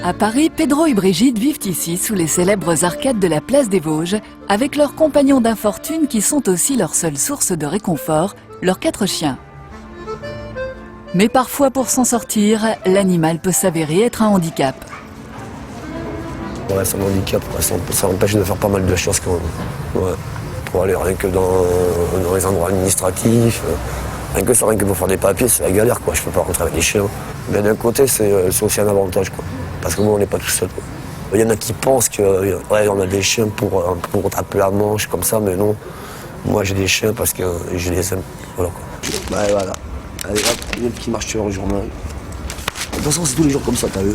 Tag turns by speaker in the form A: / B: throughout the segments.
A: À Paris, Pedro et Brigitte vivent ici sous les célèbres arcades de la place des Vosges, avec leurs compagnons d'infortune qui sont aussi leur seule source de réconfort, leurs 4 chiens. Mais parfois, pour s'en sortir, l'animal peut s'avérer être un handicap.
B: Ouais, c'est un handicap, ça empêche de faire pas mal de choses quand même. Ouais. Pour aller rien que dans les endroits administratifs, rien que pour faire des papiers, c'est la galère, quoi. Je peux pas rentrer avec les chiens. Mais d'un côté, c'est aussi un avantage, quoi. Parce que moi, on n'est pas tout seul. Il y en a qui pensent qu'on a des chiens pour taper la manche, comme ça, mais non. Moi, j'ai des chiens parce que je les aime. Voilà, quoi. Ouais, voilà. Allez, hop, il y a qui marche sur le journal. De toute façon, c'est tous les jours comme ça, t'as vu.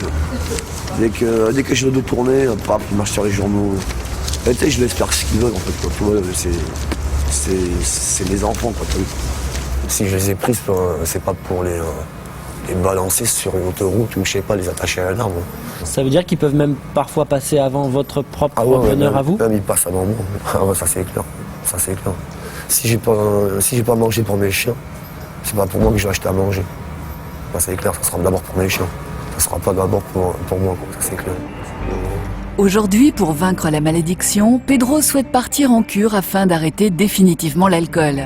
B: Dès que je dois tourner, paf, il marche sur les journaux. Et tu sais, je laisse faire ce qu'ils veulent, en fait, quoi. C'est mes enfants, quoi, t'as vu. Si je les ai prises, c'est pas pour les balancer sur une autoroute ou je sais pas, les attacher à un arbre.
C: Ça veut dire qu'ils peuvent même parfois passer avant votre propre bonheur à vous?
B: Même ils passent avant moi. Ah ouais, ça c'est clair. Ça c'est clair. Si j'ai pas mangé pour mes chiens, c'est pas pour moi que je vais acheter à manger. Ça c'est clair, ça sera d'abord pour mes chiens. Ça sera pas d'abord pour moi, quoi. Ça c'est clair.
A: Aujourd'hui, pour vaincre la malédiction, Pedro souhaite partir en cure afin d'arrêter définitivement l'alcool.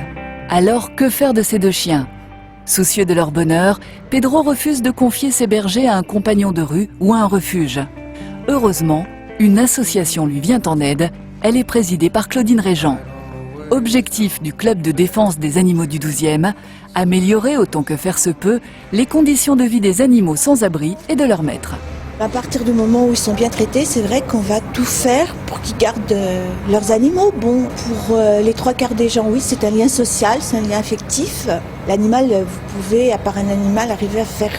A: Alors, que faire de ces 2 chiens? Soucieux de leur bonheur, Pedro refuse de confier ses bergers à un compagnon de rue ou à un refuge. Heureusement, une association lui vient en aide. Elle est présidée par Claudine Régent. Objectif du club de défense des animaux du 12e, améliorer autant que faire se peut les conditions de vie des animaux sans abri et de leurs maîtres.
D: À partir du moment où ils sont bien traités, c'est vrai qu'on va tout faire pour qu'ils gardent leurs animaux. Bon, pour les 3/4 des gens, oui, c'est un lien social, c'est un lien affectif. L'animal, vous pouvez, à part un animal, arriver à faire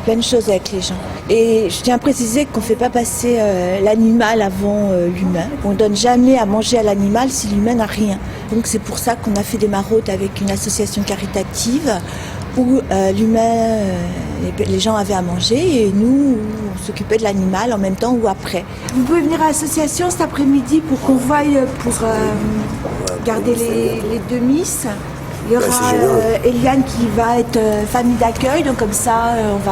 D: plein de choses avec les gens. Et je tiens à préciser qu'on ne fait pas passer l'animal avant l'humain. On ne donne jamais à manger à l'animal si l'humain n'a rien. Donc c'est pour ça qu'on a fait des maraudes avec une association caritative où l'humain, les gens avaient à manger et nous, on s'occupait de l'animal en même temps ou après. Vous pouvez venir à l'association cet après-midi pour qu'on voie pour garder les 2 Miss. Il y aura Eliane qui va être famille d'accueil, donc comme ça, vous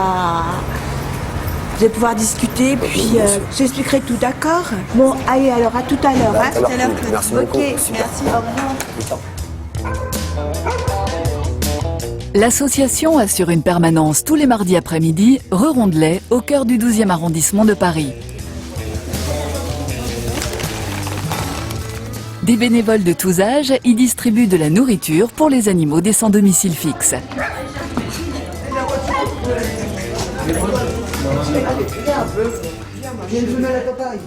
D: allez pouvoir discuter, puis j'expliquerai tout, d'accord? Bon, allez, alors à tout à l'heure.
B: Bah, tout à l'heure, merci beaucoup.
D: Ok, merci, au revoir.
A: L'association assure une permanence tous les mardis après-midi, rue Rondelet, au cœur du 12e arrondissement de Paris. Des bénévoles de tous âges y distribuent de la nourriture pour les animaux des sans domicile fixe.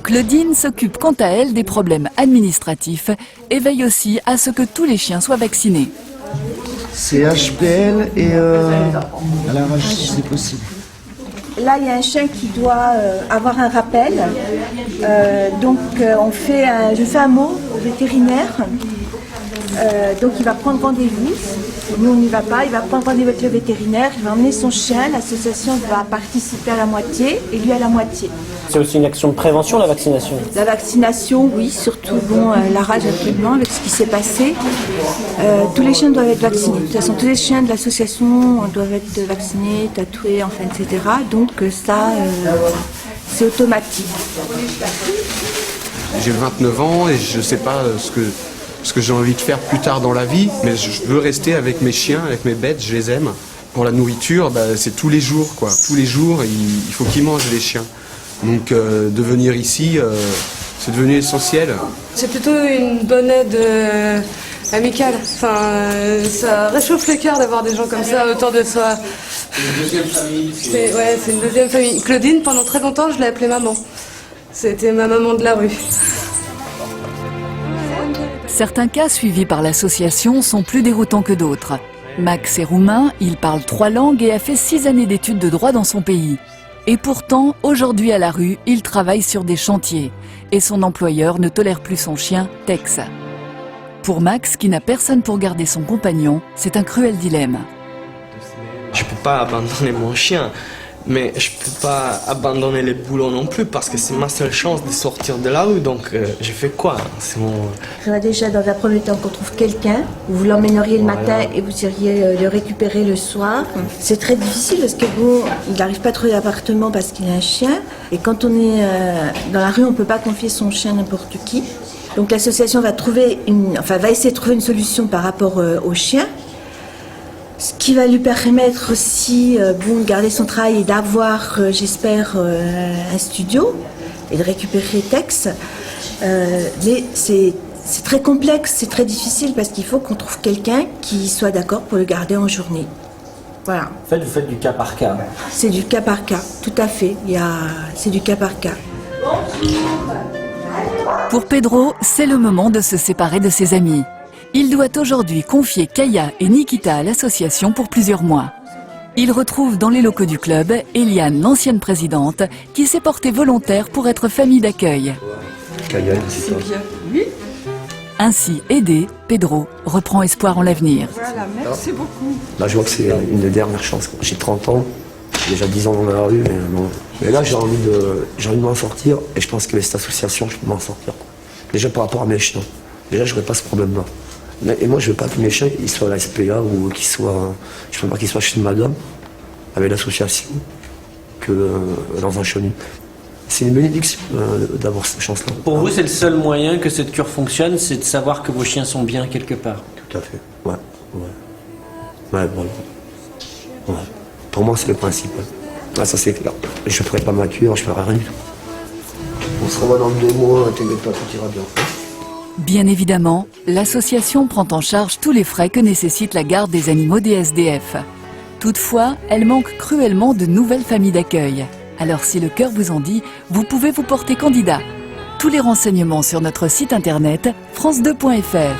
A: Claudine s'occupe quant à elle des problèmes administratifs et veille aussi à ce que tous les chiens soient vaccinés.
E: C'est HPL et à la rage si c'est possible.
D: Là, il y a un chien qui doit avoir un rappel. Je fais un mot au vétérinaire. Donc il va prendre rendez-vous. Nous, on n'y va pas. Il va prendre rendez-vous avec le vétérinaire. Il va emmener son chien. L'association va participer à la moitié et lui à la moitié.
C: C'est aussi une action de prévention, la vaccination?
D: La vaccination, oui, surtout la rage actuellement avec ce qui s'est passé. Tous les chiens doivent être vaccinés. De toute façon, tous les chiens de l'association doivent être vaccinés, tatoués, enfin, etc. Donc ça, c'est automatique.
F: J'ai 29 ans et je ne sais pas ce que j'ai envie de faire plus tard dans la vie, mais je veux rester avec mes chiens, avec mes bêtes, je les aime. Pour la nourriture, c'est tous les jours, quoi. Tous les jours, il faut qu'ils mangent, les chiens. Donc de venir ici, c'est devenu essentiel.
G: C'est plutôt une bonne aide amicale. Enfin, ça réchauffe le cœur d'avoir des gens comme ça autour de soi.
F: C'est une deuxième famille.
G: C'est une deuxième famille. Claudine, pendant très longtemps, je l'ai appelée maman. C'était ma maman de la rue.
A: Certains cas suivis par l'association sont plus déroutants que d'autres. Max est roumain, il parle 3 langues et a fait 6 années d'études de droit dans son pays. Et pourtant, aujourd'hui à la rue, il travaille sur des chantiers. Et son employeur ne tolère plus son chien, Tex. Pour Max, qui n'a personne pour garder son compagnon, c'est un cruel dilemme.
H: Je peux pas abandonner mon chien. Mais je peux pas abandonner les boulots non plus parce que c'est ma seule chance de sortir de la rue. Donc je fais quoi? C'est mon...
D: Il faudrait déjà dans un premier temps qu'on trouve quelqu'un, vous l'emmèneriez le matin et vous iriez le récupérer le soir. C'est très difficile parce que bon, il n'arrive pas à trouver d'appartement parce qu'il a un chien. Et quand on est dans la rue, on ne peut pas confier son chien à n'importe qui. Donc l'association va essayer de trouver une solution par rapport au chien. Ce qui va lui permettre aussi de garder son travail et d'avoir, j'espère, un studio et de récupérer Tex. Mais c'est très complexe, c'est très difficile parce qu'il faut qu'on trouve quelqu'un qui soit d'accord pour le garder en journée. Voilà.
C: En fait, vous faites du cas par cas.
D: C'est du cas par cas, tout à fait. C'est du cas par cas.
A: Pour Pedro, c'est le moment de se séparer de ses amis. Il doit aujourd'hui confier Kaya et Nikita à l'association pour plusieurs mois. Il retrouve dans les locaux du club Eliane, l'ancienne présidente, qui s'est portée volontaire pour être famille d'accueil.
B: Kaya, c'est bien.
G: Oui.
A: Ainsi aidé, Pedro reprend espoir en l'avenir.
G: Voilà, merci beaucoup.
B: Là, je vois que c'est une des dernières chances. J'ai 30 ans, j'ai déjà 10 ans dans la rue, mais là, j'ai envie de m'en sortir et je pense qu'avec cette association, je peux m'en sortir. Déjà par rapport à mes chiens. Déjà, je n'aurais pas ce problème-là. Et moi, je veux pas que mes chiens ils soient à la SPA ou qu'ils soient. Je veux pas qu'ils soient chez madame, avec l'association, que dans un chenil. C'est une bénédiction d'avoir cette chance-là.
C: Pour vous, c'est le seul moyen que cette cure fonctionne, c'est de savoir que vos chiens sont bien quelque part.
B: Tout à fait. Ouais, voilà. Ouais. Pour moi, c'est le principal. Ah, ça, c'est clair. Je ne ferai pas ma cure, je ne ferai rien. On se revoit dans 2 mois, t'inquiète pas, tout ira bien.
A: Bien évidemment, l'association prend en charge tous les frais que nécessite la garde des animaux des SDF. Toutefois, elle manque cruellement de nouvelles familles d'accueil. Alors si le cœur vous en dit, vous pouvez vous porter candidat. Tous les renseignements sur notre site internet france2.fr.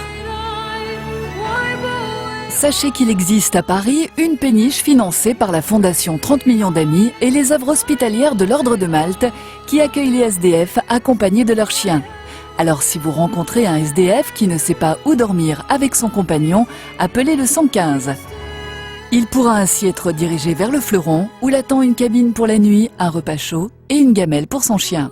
A: Sachez qu'il existe à Paris une péniche financée par la Fondation 30 millions d'amis et les œuvres hospitalières de l'Ordre de Malte qui accueillent les SDF accompagnés de leurs chiens. Alors si vous rencontrez un SDF qui ne sait pas où dormir avec son compagnon, appelez le 115. Il pourra ainsi être dirigé vers le Fleuron où l'attend une cabine pour la nuit, un repas chaud et une gamelle pour son chien.